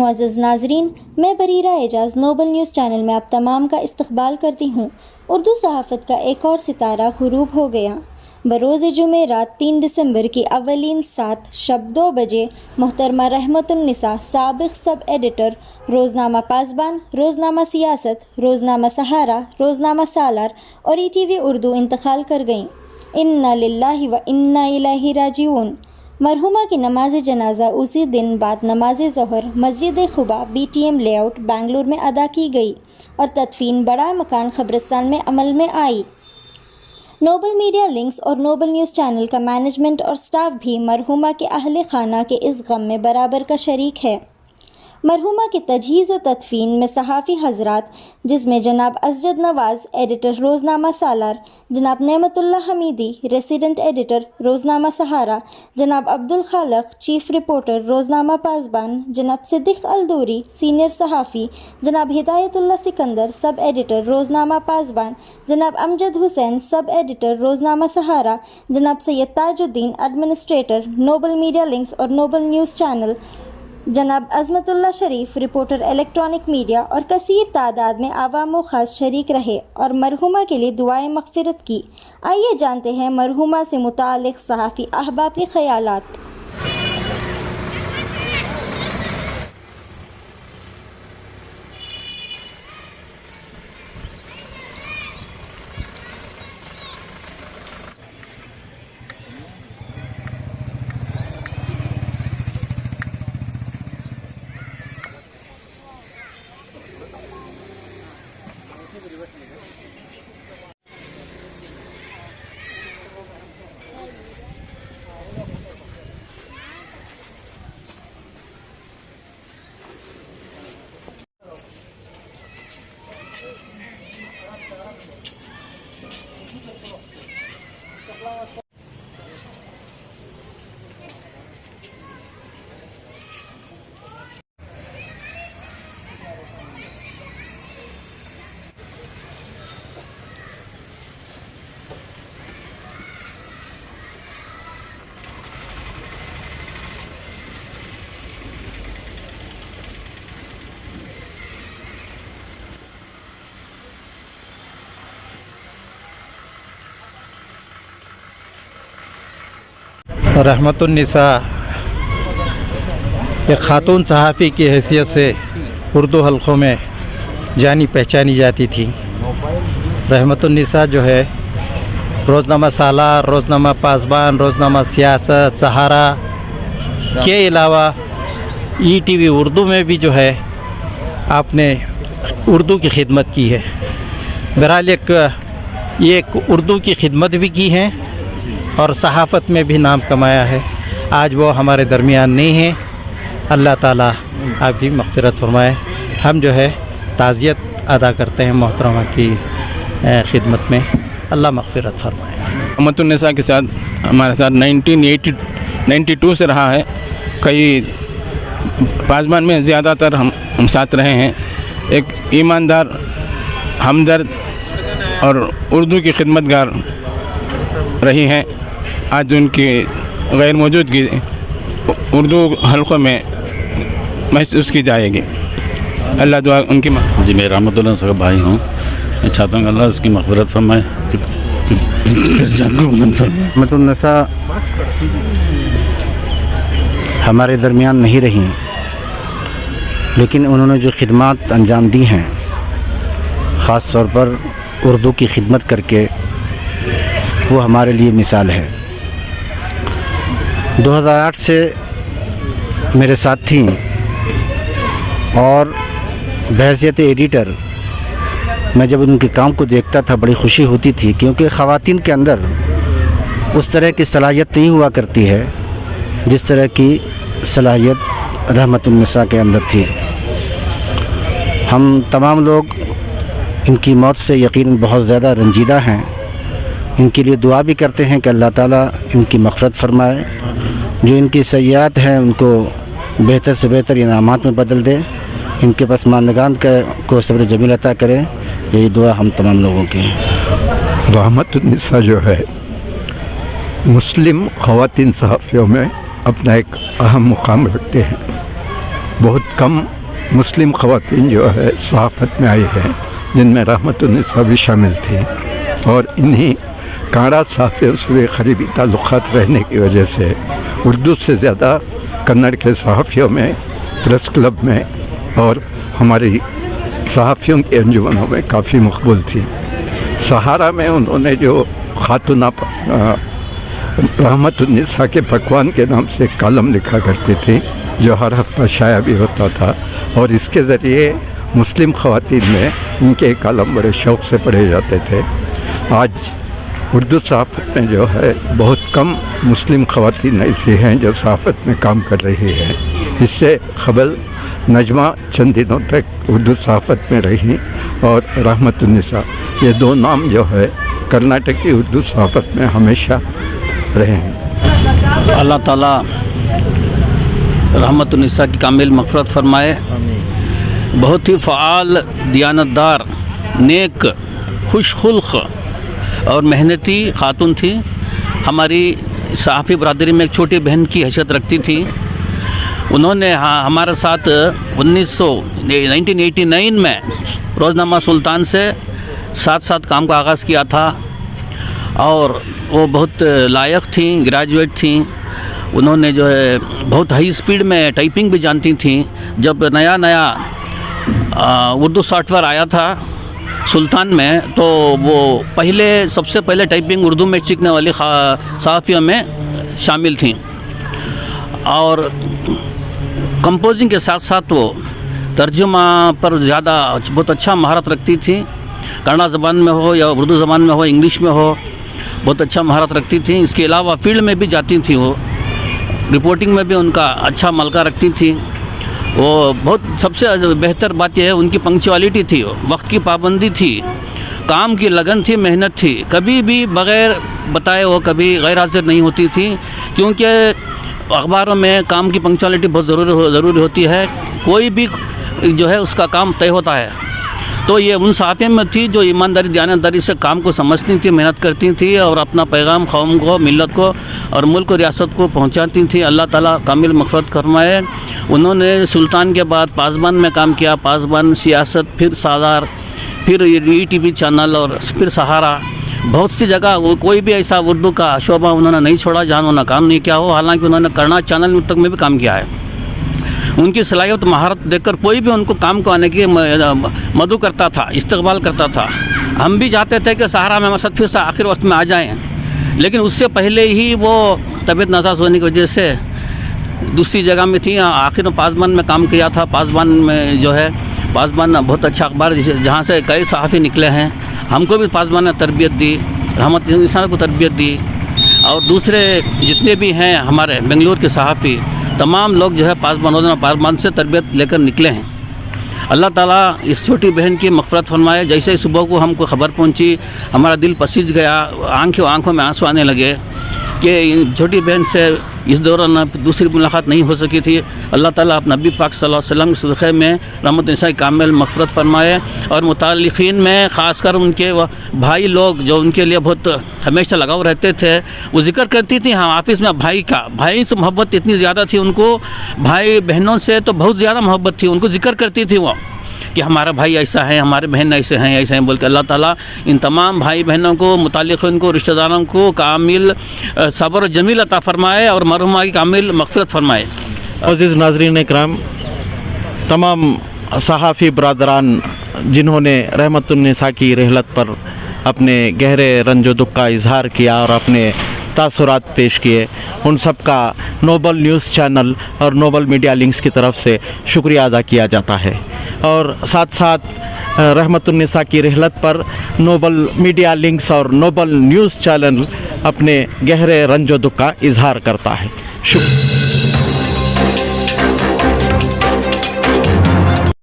معزز ناظرین، میں بریرہ اعجاز نوبل نیوز چینل میں آپ تمام کا استقبال کرتی ہوں۔ اردو صحافت کا ایک اور ستارہ غروب ہو گیا۔ بروز جمعہ رات 3 دسمبر کی اولین ساعت شب 2 بجے محترمہ رحمت النساء سابق سب ایڈیٹر روزنامہ پاسبان، روزنامہ سیاست، روزنامہ سہارا، روزنامہ سالار اور ETV اردو انتقال کر گئیں۔ انا للہ و انا الیہ راجعون۔ مرحومہ کی نماز جنازہ اسی دن بعد نماز ظہر مسجد Quba BTM lay out Bangalore میں ادا کی گئی اور تدفین بڑا مکان قبرستان میں عمل میں آئی۔ نوبل میڈیا لنکس اور نوبل نیوز چینل کا مینجمنٹ اور سٹاف بھی مرحومہ کے اہل خانہ کے اس غم میں برابر کا شریک ہے۔ مرحومہ کی تجہیز و تدفین میں صحافی حضرات، جس میں جناب اسجد نواز ایڈیٹر روزنامہ سالار، جناب نعمت اللہ حمیدی ریسیڈنٹ ایڈیٹر روزنامہ سہارا، جناب عبدالخالق چیف رپورٹر روزنامہ پاسبان، جناب صدیق الدوری سینئر صحافی، جناب ہدایت اللہ سکندر سب ایڈیٹر روزنامہ پاسبان، جناب امجد حسین سب ایڈیٹر روزنامہ سہارا، جناب سید تاج الدین ایڈمنسٹریٹر نوبل میڈیا لنکس اور نوبل نیوز چینل، جناب عظمت اللہ شریف رپورٹر الیکٹرانک میڈیا اور کثیر تعداد میں عوام و خاص شریک رہے اور مرحومہ کے لیے دعائیں مغفرت کی۔ آئیے جانتے ہیں مرحومہ سے متعلق صحافی احباب کے خیالات۔ رحمت النساء ایک خاتون صحافی کی حیثیت سے اردو حلقوں میں جانی پہچانی جاتی تھی۔ رحمت النساء جو ہے روزنامہ سالار، روزنامہ پاسبان، روزنامہ سیاست، سہارا کے علاوہ ETV اردو میں بھی جو ہے آپ نے اردو کی خدمت کی ہے۔ بہرحال یہ ایک اردو کی خدمت بھی کی ہے اور صحافت میں بھی نام کمایا ہے۔ آج وہ ہمارے درمیان نہیں ہیں، اللہ تعالیٰ آپ کی مغفرت فرمائے۔ ہم جو ہے تعزیت ادا کرتے ہیں محترمہ کی خدمت میں، اللہ مغفرت فرمائے۔ رحمت النساء کے ساتھ ہمارے ساتھ 1992 سے رہا ہے۔ کئی پاسبان میں زیادہ تر ہم ساتھ رہے ہیں۔ ایک ایماندار، ہمدرد اور اردو کی خدمت گار رہی ہیں۔ آج ان کی غیر موجودگی اردو حلقوں میں محسوس کی جائے گی۔ اللہ دعا ان کی جی میں رحمت اللہ صاحب بھائی ہوں۔ میں چاہتا ہوں کہ اللہ اس کی مغفرت فرمائے۔ رحمت النساء ہمارے درمیان نہیں رہی، لیکن انہوں نے جو خدمات انجام دی ہیں، خاص طور پر اردو کی خدمت کر کے، وہ ہمارے لیے مثال ہے۔ 2008 سے میرے ساتھ تھیں اور بحیثیت ایڈیٹر میں جب ان کے کام کو دیکھتا تھا بڑی خوشی ہوتی تھی، کیونکہ خواتین کے اندر اس طرح کی صلاحیت نہیں ہوا کرتی ہے جس طرح کی صلاحیت رحمت النساء کے اندر تھی۔ ہم تمام لوگ ان کی موت سے یقیناً بہت زیادہ رنجیدہ ہیں۔ ان کے لیے دعا بھی کرتے ہیں کہ اللہ تعالیٰ ان کی مغفرت فرمائے، جو ان کی سیئات ہیں ان کو بہتر سے بہتر انعامات میں بدل دے، ان کے پسماندگان کو صبر جمیل عطا کرے۔ یہی دعا ہم تمام لوگوں کی ہے۔ رحمت النساء جو ہے مسلم خواتین صحافیوں میں اپنا ایک اہم مقام رکھتے ہیں۔ بہت کم مسلم خواتین جو ہے صحافت میں آئی ہیں، جن میں رحمت النساء بھی شامل تھی، اور انہی کانڑا صحافیوں سے بھی قریبی تعلقات رہنے کی وجہ سے اردو سے زیادہ کنڑ کے صحافیوں میں، پریس کلب میں اور ہماری صحافیوں کے انجمنوں میں کافی مقبول تھی۔ سہارا میں انہوں نے جو خاتون رحمت النساء کے پکوان کے نام سے ایک کالم لکھا کرتی تھی، جو ہر ہفتہ شائع بھی ہوتا تھا، اور اس کے ذریعے مسلم خواتین میں ان کے کالم بڑے شوق سے پڑھے جاتے تھے۔ آج اردو صحافت میں جو ہے بہت کم مسلم خواتین ایسی ہیں جو صحافت میں کام کر رہی ہیں۔ اس سے قبل نجمہ چند دنوں تک اردو صحافت میں رہی، اور رحمت النساء، یہ دو نام جو ہے کرناٹک کی اردو صحافت میں ہمیشہ رہے ہیں۔ اللہ تعالیٰ رحمت النساء کی کامل مغفرت فرمائے۔ بہت ہی فعال، دیانتدار، نیک، خوش خلق اور محنتی خاتون تھی۔ ہماری صحافی برادری میں ایک چھوٹی بہن کی حیثیت رکھتی تھی۔ انہوں نے ہمارے ساتھ 1989 میں روزنامہ سلطان سے ساتھ کام کا آغاز کیا تھا، اور وہ بہت لائق تھیں، گریجویٹ تھیں۔ انہوں نے جو ہے بہت ہائی سپیڈ میں ٹائپنگ بھی جانتی تھیں۔ جب نیا اردو سافٹ ویئر آیا تھا سلطان میں، تو وہ سب سے پہلے ٹائپنگ اردو میں سیکھنے والی صحافیوں میں شامل تھیں، اور کمپوزنگ کے ساتھ ساتھ وہ ترجمہ پر بہت اچھا مہارت رکھتی تھی۔ کنڑا زبان میں ہو یا اردو زبان میں ہو، انگلش میں ہو، بہت اچھا مہارت رکھتی تھیں۔ اس کے علاوہ فیلڈ میں بھی جاتی تھیں، وہ رپورٹنگ میں بھی ان کا اچھا ملکہ رکھتی تھی۔ وہ سب سے بہتر بات یہ ہے ان کی پنکچوالٹی تھی، وقت کی پابندی تھی، کام کی لگن تھی، محنت تھی۔ کبھی بھی بغیر بتائے وہ کبھی غیر حاضر نہیں ہوتی تھی، کیونکہ اخباروں میں کام کی پنکچوالٹی بہت ضروری ہوتی ہے۔ کوئی بھی جو ہے اس کا کام طے ہوتا ہے، تو یہ ان صحافیوں میں تھی جو ایمانداری، دیانتداری سے کام کو سمجھتی تھی، محنت کرتی تھی، اور اپنا پیغام قوم کو، ملت کو اور ملک و ریاست کو پہنچاتی تھی۔ اللہ تعالیٰ کامل مغفرت فرمائے۔ انہوں نے سلطان کے بعد پاسبان میں کام کیا، پاسبان، سیاست، پھر سالار، پھر ETV چینل، اور پھر سہارا۔ بہت سی جگہ کوئی بھی ایسا اردو کا شعبہ انہوں نے نہیں چھوڑا جہاں انہوں نے کام نہیں کیا ہو۔ حالانکہ انہوں نے کرنا چینل تک میں بھی کام کیا ہے۔ ان کی صلاحیت، مہارت دیکھ کر کوئی بھی ان کو کام کو آنے کی مدعو کرتا تھا، استقبال کرتا تھا۔ ہم بھی چاہتے تھے کہ سہارا میں مسجد پھر سے آخر وقت میں آ جائیں، لیکن اس سے پہلے ہی وہ طبیعت ناساز ہونے کی وجہ سے دوسری جگہ میں تھی۔ آخر میں پاسبان میں کام کیا تھا۔ پاسبان میں جو ہے، پاسبان بہت اچھا اخبار جہاں سے کئی صحافی نکلے ہیں۔ ہم کو بھی پاسبان نے تربیت دی، رحمت النساء کو تربیت دی، اور دوسرے جتنے بھی ہیں ہمارے بنگلور کے صحافی، تمام لوگ جو ہے پاسبان سے تربیت لے کر نکلے ہیں۔ اللہ تعالیٰ اس چھوٹی بہن کی مغفرت فرمائے۔ جیسے صبح کو ہم کو خبر پہنچی، ہمارا دل پسیج گیا، آنکھوں میں آنسو آنے لگے کہ چھوٹی بہن سے اس دوران دوسری ملاقات نہیں ہو سکی تھی۔ اللہ تعالیٰ اپنے نبی پاک صلی اللہ علیہ وسلم کے صدقے میں رحمت النساء کامل مغفرت فرمائے، اور متعلقین میں خاص کر ان کے بھائی لوگ جو ان کے لیے بہت ہمیشہ لگاؤ رہتے تھے، وہ ذکر کرتی تھی ہاں آفس میں بھائی سے محبت اتنی زیادہ تھی ان کو، بھائی بہنوں سے تو بہت زیادہ محبت تھی، ان کو ذکر کرتی تھی وہ کہ ہمارا بھائی ایسا ہے، ہمارے بہن ایسے ہیں بول کے۔ اللہ تعالیٰ ان تمام بھائی بہنوں کو، متعلقین کو، رشتہ داروں کو کامل صبر و جمیل عطا فرمائے، اور مرحومہ کی کامل مغفرت فرمائے۔ عزیز ناظرین اکرام، تمام صحافی برادران جنہوں نے رحمت النساء کی رحلت پر اپنے گہرے رنج و دکھ کا اظہار کیا اور اپنے تاثرات پیش کیے، ان سب کا نوبل نیوز چینل اور نوبل میڈیا لنکس کی طرف سے شکریہ ادا کیا جاتا ہے، اور ساتھ رحمت النساء کی رحلت پر نوبل میڈیا لنکس اور نوبل نیوز چینل اپنے گہرے رنج و دکھ کا اظہار کرتا ہے۔ شکریہ۔